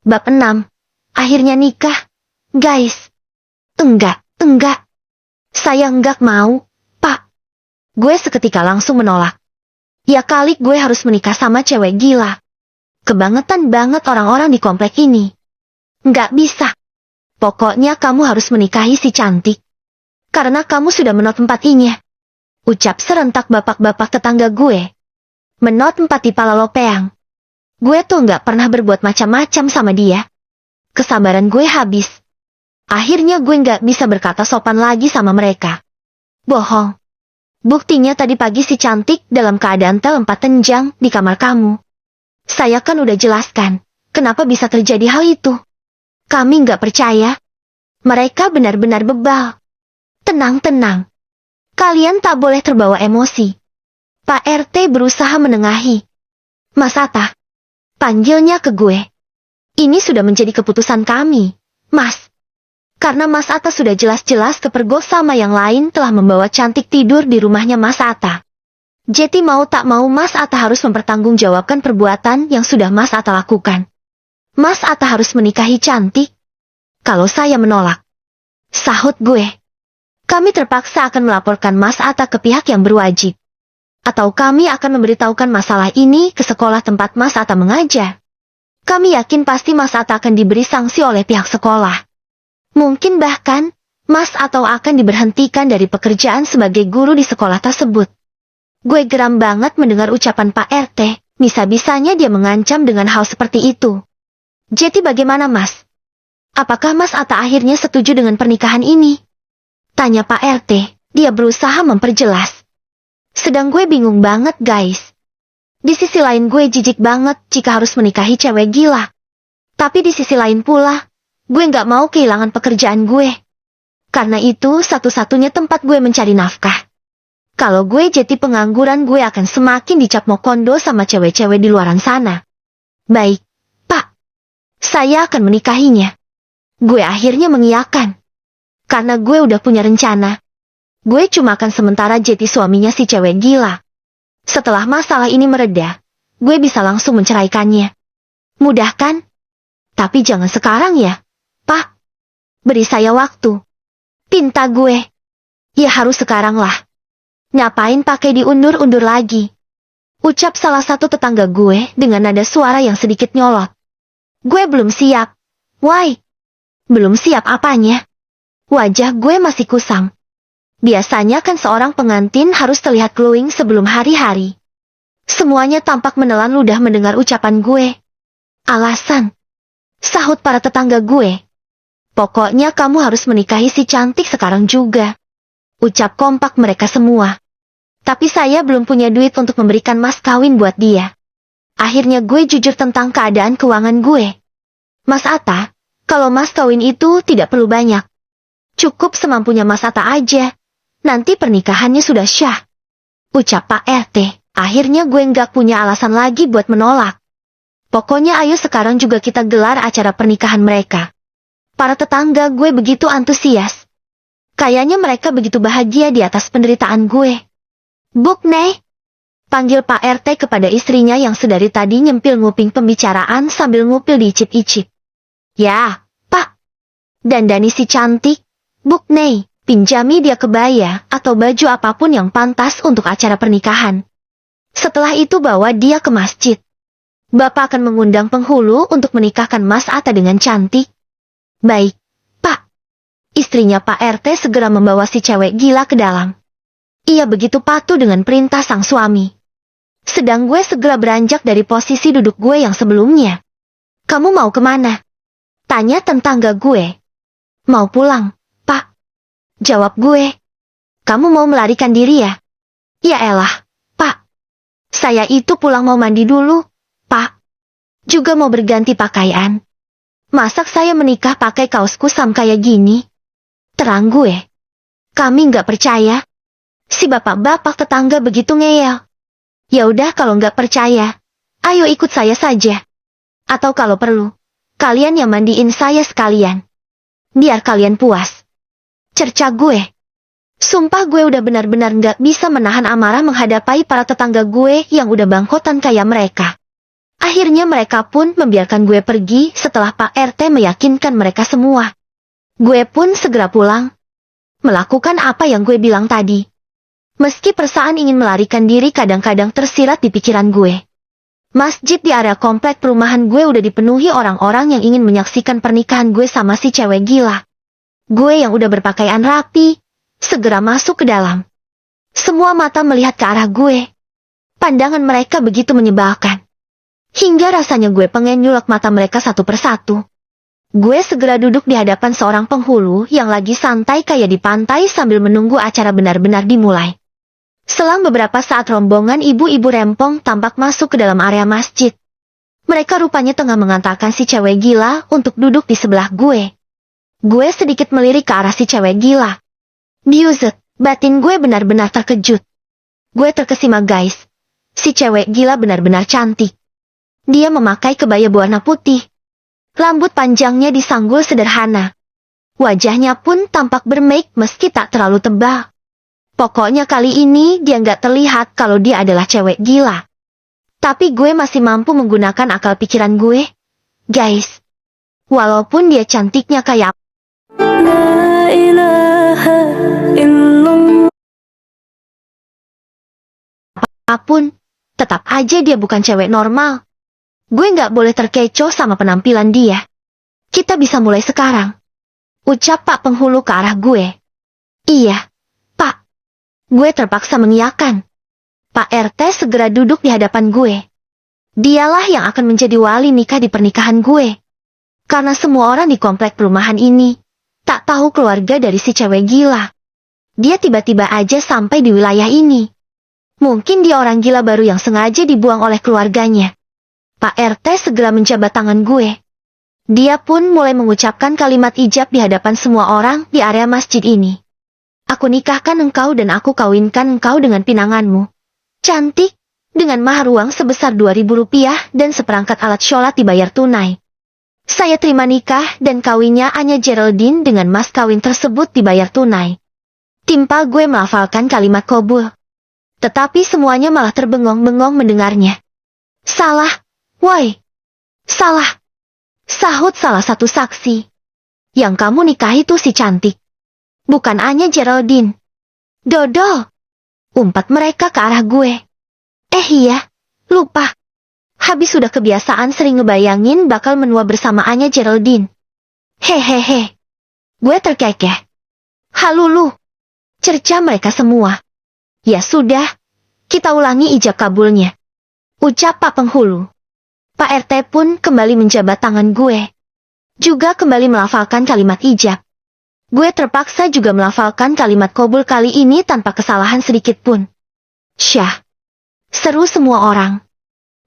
Bab 6. Akhirnya nikah. Guys. Enggak. Saya enggak mau, Pak. Gue seketika langsung menolak. Ya kali gue harus menikah sama cewek gila. Kebangetan banget orang-orang di komplek ini. Enggak bisa. Pokoknya kamu harus menikahi si cantik. Karena kamu sudah menot empatinya. Ucap serentak bapak-bapak tetangga gue. Menot empati pala lopeang. Gue tuh nggak pernah berbuat macam-macam sama dia. Kesabaran gue habis. Akhirnya gue nggak bisa berkata sopan lagi sama mereka. Bohong. Buktinya tadi pagi si cantik dalam keadaan telempat tenjang di kamar kamu. Saya kan udah jelaskan, kenapa bisa terjadi hal itu. Kami nggak percaya. Mereka benar-benar bebal. Tenang. Kalian tak boleh terbawa emosi. Pak RT berusaha menengahi. Mas Atta. Panggilnya ke gue. Ini sudah menjadi keputusan kami, Mas. Karena Mas Atta sudah jelas-jelas kepergok sama yang lain telah membawa cantik tidur di rumahnya Mas Atta. Jadi mau tak mau Mas Atta harus mempertanggungjawabkan perbuatan yang sudah Mas Atta lakukan. Mas Atta harus menikahi cantik. Kalau saya menolak, sahut gue, kami terpaksa akan melaporkan Mas Atta ke pihak yang berwajib. Atau kami akan memberitahukan masalah ini ke sekolah tempat Mas Atta mengajar. Kami yakin pasti Mas Atta akan diberi sanksi oleh pihak sekolah. Mungkin bahkan, Mas Atta akan diberhentikan dari pekerjaan sebagai guru di sekolah tersebut. Gue geram banget mendengar ucapan Pak RT, bisa-bisanya dia mengancam dengan hal seperti itu. Jadi bagaimana Mas? Apakah Mas Atta akhirnya setuju dengan pernikahan ini? Tanya Pak RT, dia berusaha memperjelas. Sedang gue bingung banget guys. Di sisi lain gue jijik banget jika harus menikahi cewek gila. Tapi di sisi lain pula, gue nggak mau kehilangan pekerjaan gue. Karena itu satu-satunya tempat gue mencari nafkah. Kalau gue jadi pengangguran gue akan semakin dicap mokondo sama cewek-cewek di luaran sana. Baik, Pak. Saya akan menikahinya. Gue akhirnya mengiyakan. Karena gue udah punya rencana. Gue cuma akan sementara jadi suaminya si cewek gila. Setelah masalah ini mereda, gue bisa langsung menceraikannya. Mudah kan? Tapi jangan sekarang ya, Pak. Beri saya waktu. Pinta gue. Ya harus sekarang lah. Ngapain pakai diundur-undur lagi? Ucap salah satu tetangga gue dengan nada suara yang sedikit nyolot. Gue belum siap. Why? Belum siap apanya? Wajah gue masih kusam. Biasanya kan seorang pengantin harus terlihat glowing sebelum hari-hari. Semuanya tampak menelan ludah mendengar ucapan gue. Alasan. Sahut para tetangga gue. Pokoknya kamu harus menikahi si cantik sekarang juga. Ucap kompak mereka semua. Tapi saya belum punya duit untuk memberikan mas kawin buat dia. Akhirnya gue jujur tentang keadaan keuangan gue. Mas Atta, kalau mas kawin itu tidak perlu banyak. Cukup semampunya Mas Atta aja. Nanti pernikahannya sudah syah. Ucap Pak RT. Akhirnya gue nggak punya alasan lagi buat menolak. Pokoknya ayo sekarang juga kita gelar acara pernikahan mereka. Para tetangga gue begitu antusias. Kayaknya mereka begitu bahagia di atas penderitaan gue. Buk Nih. Panggil Pak RT kepada istrinya yang sedari tadi nyempil nguping pembicaraan sambil ngupil diicip-icip. Ya, Pak. Dandani si cantik. Buk Nih, pinjami dia kebaya atau baju apapun yang pantas untuk acara pernikahan. Setelah itu bawa dia ke masjid. Bapak akan mengundang penghulu untuk menikahkan Mas Atta dengan cantik. Baik, Pak. Istrinya Pak RT segera membawa si cewek gila ke dalam. Ia begitu patuh dengan perintah sang suami. Sedang gue segera beranjak dari posisi duduk gue yang sebelumnya. Kamu mau kemana? Tanya tetangga gue. Mau pulang, Pak. Jawab gue. Kamu mau melarikan diri ya? Ya elah, Pak. Saya itu pulang mau mandi dulu, Pak. Juga mau berganti pakaian. Masak saya menikah pakai kaos kusam kayak gini? Terang gue. Kami nggak percaya. Si bapak-bapak tetangga begitu ngeyel. Ya udah kalau nggak percaya, ayo ikut saya saja. Atau kalau perlu, kalian yang mandiin saya sekalian. Biar kalian puas. Cerca gue. Sumpah gue udah benar-benar nggak bisa menahan amarah menghadapi para tetangga gue yang udah bangkotan kayak mereka. Akhirnya mereka pun membiarkan gue pergi setelah Pak RT meyakinkan mereka semua. Gue pun segera pulang, melakukan apa yang gue bilang tadi. Meski perasaan ingin melarikan diri kadang-kadang tersirat di pikiran gue. Masjid di area komplek perumahan gue udah dipenuhi orang-orang yang ingin menyaksikan pernikahan gue sama si cewek gila. Gue yang udah berpakaian rapi, segera masuk ke dalam. Semua mata melihat ke arah gue. Pandangan mereka begitu menyebalkan. Hingga rasanya gue pengen nyulak mata mereka satu persatu. Gue segera duduk di hadapan seorang penghulu yang lagi santai kayak di pantai sambil menunggu acara benar-benar dimulai. Selang beberapa saat rombongan ibu-ibu rempong tampak masuk ke dalam area masjid. Mereka rupanya tengah mengantarkan si cewek gila untuk duduk di sebelah gue. Gue sedikit melirik ke arah si cewek gila. Buset, batin gue benar-benar terkejut. Gue terkesima guys. Si cewek gila benar-benar cantik. Dia memakai kebaya berwarna putih. Rambut panjangnya disanggul sederhana. Wajahnya pun tampak bermake meski tak terlalu tebal. Pokoknya kali ini dia nggak terlihat kalau dia adalah cewek gila. Tapi gue masih mampu menggunakan akal pikiran gue. Guys, walaupun dia cantiknya kayak La ilaha illallah apapun, tetap aja dia bukan cewek normal. Gue nggak boleh terkecoh sama penampilan dia. Kita bisa mulai sekarang. Ucap Pak Penghulu ke arah gue. Iya, Pak. Gue terpaksa mengiyakan. Pak RT segera duduk di hadapan gue. Dialah yang akan menjadi wali nikah di pernikahan gue. Karena semua orang di komplek perumahan ini tak tahu keluarga dari si cewek gila. Dia tiba-tiba aja sampai di wilayah ini. Mungkin dia orang gila baru yang sengaja dibuang oleh keluarganya. Pak RT segera menjabat tangan gue. Dia pun mulai mengucapkan kalimat ijab di hadapan semua orang di area masjid ini. Aku nikahkan engkau dan aku kawinkan engkau dengan pinanganmu. Cantik, dengan mahar uang sebesar 2.000 rupiah dan seperangkat alat sholat dibayar tunai. Saya terima nikah dan kawinnya Anya Geraldine dengan mas kawin tersebut dibayar tunai. Timpal gue melafalkan kalimat kobul. Tetapi semuanya malah terbengong-bengong mendengarnya. Salah. Woi, salah. Sahut salah satu saksi. Yang kamu nikahi tuh si cantik. Bukan Anya Geraldine. Dodol. Umpat mereka ke arah gue. Iya, lupa. Habis sudah kebiasaan sering ngebayangin bakal menua bersama Anya Geraldine. Hehehe. Gue terkekeh. Halulu. Cerca mereka semua. Ya sudah, kita ulangi ijab kabulnya. Ucap Pak Penghulu. Pak RT pun kembali menjabat tangan gue. Juga kembali melafalkan kalimat ijab. Gue terpaksa juga melafalkan kalimat kabul kali ini tanpa kesalahan sedikit pun. Syah. Seru semua orang.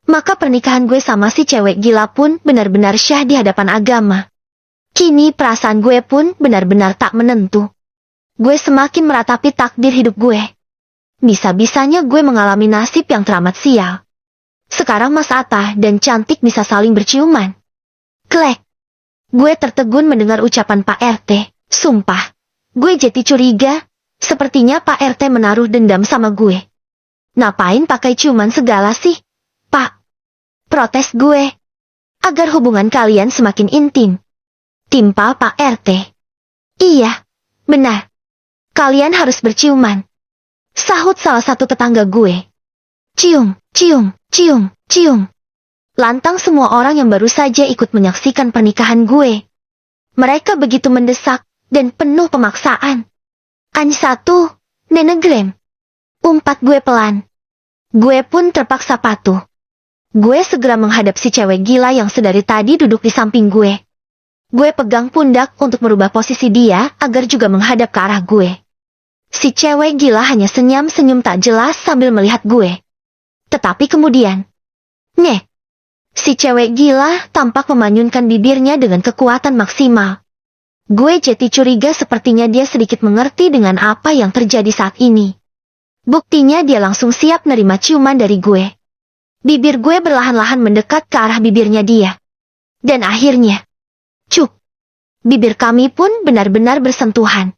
Maka pernikahan gue sama si cewek gila pun benar-benar syah di hadapan agama. Kini perasaan gue pun benar-benar tak menentu. Gue semakin meratapi takdir hidup gue. Bisa-bisanya gue mengalami nasib yang teramat sial. Sekarang Mas Atta dan Cantik bisa saling berciuman. Klek. Gue tertegun mendengar ucapan Pak RT. Sumpah. Gue jadi curiga. Sepertinya Pak RT menaruh dendam sama gue. Ngapain pakai ciuman segala sih? Pak. Protes gue. Agar hubungan kalian semakin intim. Timpal Pak RT. Iya. Benar. Kalian harus berciuman. Sahut salah satu tetangga gue. Cium, cium, cium, cium. Lantang semua orang yang baru saja ikut menyaksikan pernikahan gue. Mereka begitu mendesak dan penuh pemaksaan. An satu, nenegrem. Umpat gue pelan. Gue pun terpaksa patuh. Gue segera menghadap si cewek gila yang sedari tadi duduk di samping gue. Gue pegang pundak untuk merubah posisi dia agar juga menghadap ke arah gue. Si cewek gila hanya senyum-senyum tak jelas sambil melihat gue. Tetapi kemudian, si cewek gila tampak memanyunkan bibirnya dengan kekuatan maksimal. Gue jadi curiga sepertinya dia sedikit mengerti dengan apa yang terjadi saat ini. Buktinya dia langsung siap nerima ciuman dari gue. Bibir gue berlahan-lahan mendekat ke arah bibirnya dia. Dan akhirnya, cuk, bibir kami pun benar-benar bersentuhan.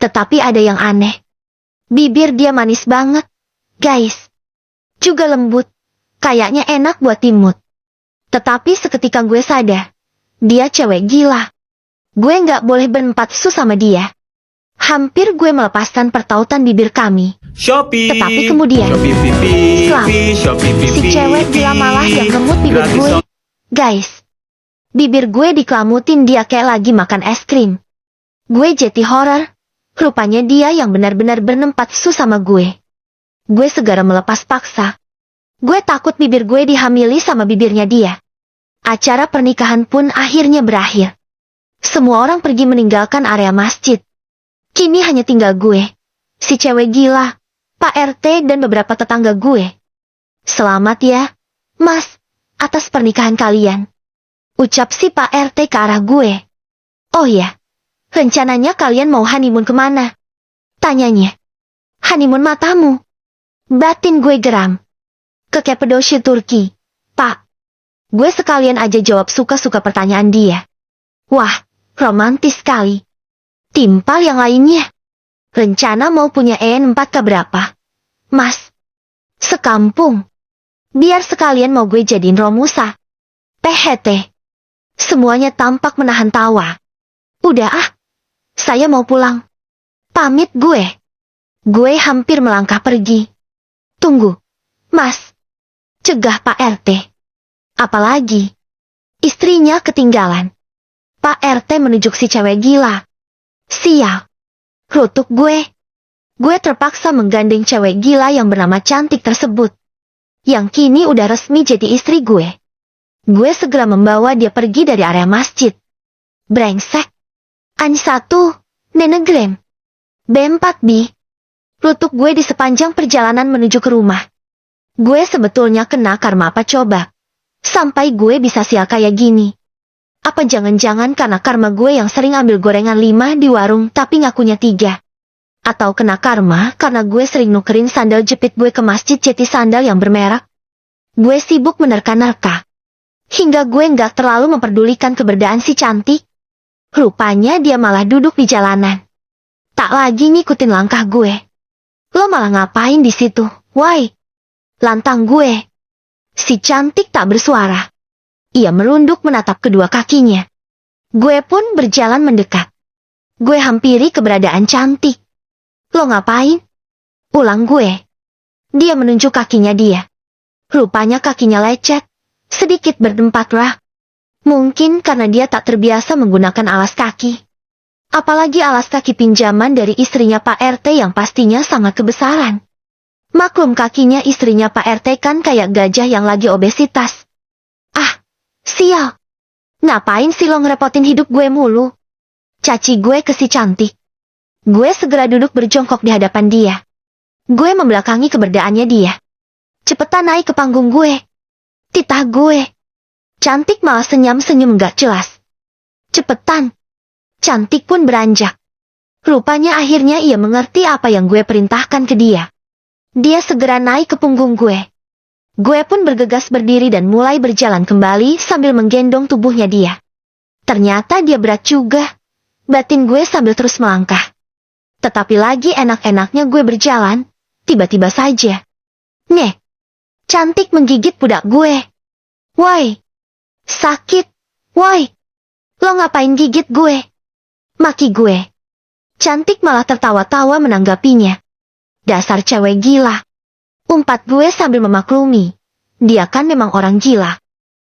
Tetapi ada yang aneh. Bibir dia manis banget, guys. Juga lembut. Kayaknya enak buat timut. Tetapi seketika gue sadar, dia cewek gila. Gue nggak boleh berempatsu sama dia. Hampir gue melepaskan pertautan bibir kami. Shopee. Tetapi kemudian, slap, si cewek gila malah yang ngemut bibir gue. Guys, bibir gue dikelamutin dia kayak lagi makan es krim. Gue jadi horor. Rupanya dia yang benar-benar berempatsu sama gue. Gue segera melepas paksa. Gue takut bibir gue dihamili sama bibirnya dia. Acara pernikahan pun akhirnya berakhir. Semua orang pergi meninggalkan area masjid. Kini hanya tinggal gue, si cewek gila, Pak RT dan beberapa tetangga gue. Selamat ya, Mas, atas pernikahan kalian. Ucap si Pak RT ke arah gue. Oh ya, rencananya kalian mau honeymoon kemana? Tanyanya. Honeymoon matamu. Batin gue geram. Ke Kapadosia Turki, Pak. Gue sekalian aja jawab suka-suka pertanyaan dia. Wah, romantis sekali. Timpal yang lainnya. Rencana mau punya EN4 keberapa? Mas. Sekampung. Biar sekalian mau gue jadiin Romusa. THT. Semuanya tampak menahan tawa. Udah ah. Saya mau pulang. Pamit gue. Gue hampir melangkah pergi. Tunggu. Mas. Cegah Pak RT. Apalagi. Istrinya ketinggalan. Pak RT menunjuk si cewek gila. Sial. Rutuk gue. Gue terpaksa menggandeng cewek gila yang bernama cantik tersebut. Yang kini udah resmi jadi istri gue. Gue segera membawa dia pergi dari area masjid. Brengsek. An 1, Nenegrem. B4 bi. Rutuk gue di sepanjang perjalanan menuju ke rumah. Gue sebetulnya kena karma apa coba? Sampai gue bisa sial kayak gini. Apa jangan-jangan karena karma gue yang sering ambil gorengan 5 di warung tapi ngakunya 3? Atau kena karma karena gue sering nukerin sandal jepit gue ke masjid jadi sandal yang bermerek? Gue sibuk menerka-nerka. Hingga gue nggak terlalu memperdulikan keberadaan si cantik. Rupanya dia malah duduk di jalanan. Tak lagi ngikutin langkah gue. Lo malah ngapain di situ, woi? Lantang gue. Si cantik tak bersuara. Ia merunduk menatap kedua kakinya. Gue pun berjalan mendekat. Gue hampiri keberadaan cantik. Lo ngapain? Ulang gue. Dia menunjuk kakinya dia. Rupanya kakinya lecet. Sedikit berdempat lah. Mungkin karena dia tak terbiasa menggunakan alas kaki. Apalagi alas kaki pinjaman dari istrinya Pak RT yang pastinya sangat kebesaran. Maklum kakinya istrinya Pak RT kan kayak gajah yang lagi obesitas. Ah, sial. Ngapain sih lo ngerepotin hidup gue mulu? Caci gue ke si cantik. Gue segera duduk berjongkok di hadapan dia. Gue membelakangi keberadaannya dia. Cepetan naik ke panggung gue. Titah gue. Cantik malah senyum-senyum gak jelas. Cepetan. Cantik pun beranjak. Rupanya akhirnya ia mengerti apa yang gue perintahkan ke dia. Dia segera naik ke punggung gue. Gue pun bergegas berdiri dan mulai berjalan kembali sambil menggendong tubuhnya dia. Ternyata dia berat juga. Batin gue sambil terus melangkah. Tetapi lagi enak-enaknya gue berjalan, tiba-tiba saja. Nyeh. Cantik menggigit pundak gue. Woi. Sakit. Woi. Lo ngapain gigit gue? Maki gue. Cantik malah tertawa-tawa menanggapinya. Dasar cewek gila. Umpat gue sambil memaklumi. Dia kan memang orang gila.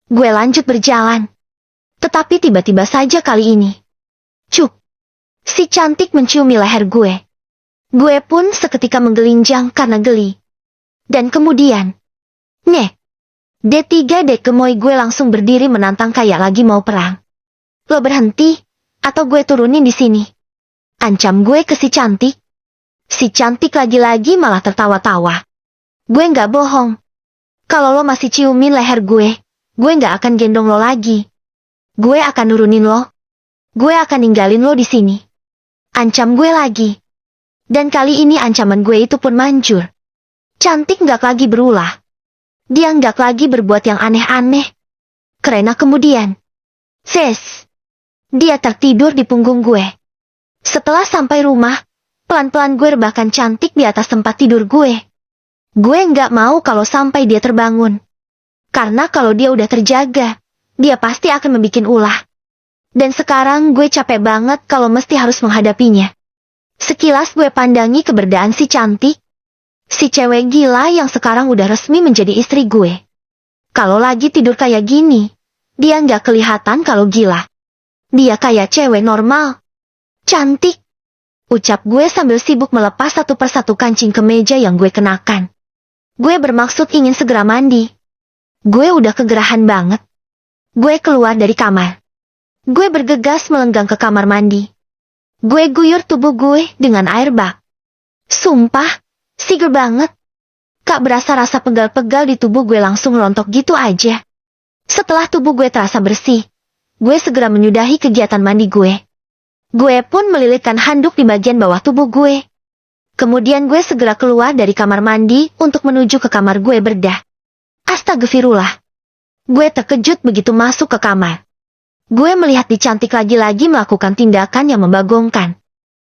Gue lanjut berjalan. Tetapi tiba-tiba saja kali ini. Cuk. Si cantik menciumi leher gue. Gue pun seketika menggelinjang karena geli. Dan kemudian. Nyeh. D3 Dekemoy gue langsung berdiri menantang kayak lagi mau perang. Lo berhenti, atau gue turunin di sini. Ancam gue ke si cantik. Si cantik lagi-lagi malah tertawa-tawa. Gue nggak bohong. Kalau lo masih ciumin leher gue nggak akan gendong lo lagi. Gue akan nurunin lo. Gue akan ninggalin lo di sini. Ancam gue lagi. Dan kali ini ancaman gue itu pun manjur. Cantik nggak lagi berulah. Dia nggak lagi berbuat yang aneh-aneh. Karena kemudian. Ses. Dia tertidur di punggung gue. Setelah sampai rumah, pelan-pelan gue rebahkan cantik di atas tempat tidur gue. Gue nggak mau kalau sampai dia terbangun. Karena kalau dia udah terjaga, dia pasti akan membikin ulah. Dan sekarang gue capek banget kalau mesti harus menghadapinya. Sekilas gue pandangi keberadaan si cantik. Si cewek gila yang sekarang udah resmi menjadi istri gue. Kalau lagi tidur kayak gini, dia nggak kelihatan kalau gila. Dia kayak cewek normal. Cantik. Ucap gue sambil sibuk melepas satu persatu kancing kemeja yang gue kenakan. Gue bermaksud ingin segera mandi. Gue udah kegerahan banget. Gue keluar dari kamar. Gue bergegas melenggang ke kamar mandi. Gue guyur tubuh gue dengan air bak. Sumpah, seger banget. Kak berasa rasa pegal-pegal di tubuh gue langsung rontok gitu aja. Setelah tubuh gue terasa bersih, gue segera menyudahi kegiatan mandi gue. Gue pun melilitkan handuk di bagian bawah tubuh gue. Kemudian gue segera keluar dari kamar mandi untuk menuju ke kamar gue berdah. Astagfirullah. Gue terkejut begitu masuk ke kamar. Gue melihat di cantik lagi-lagi melakukan tindakan yang membagongkan.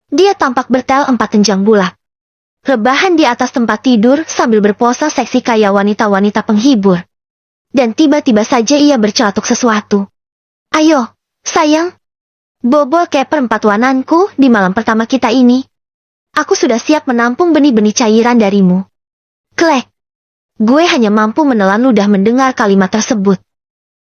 Dia tampak bertel 4 tenjang bulak. Rebahan di atas tempat tidur sambil berpose seksi kayak wanita-wanita penghibur. Dan tiba-tiba saja ia bercelatuk sesuatu. Ayo, sayang. Bobol keper 4 wananku di malam pertama kita ini. Aku sudah siap menampung benih-benih cairan darimu. Klek. Gue hanya mampu menelan ludah mendengar kalimat tersebut.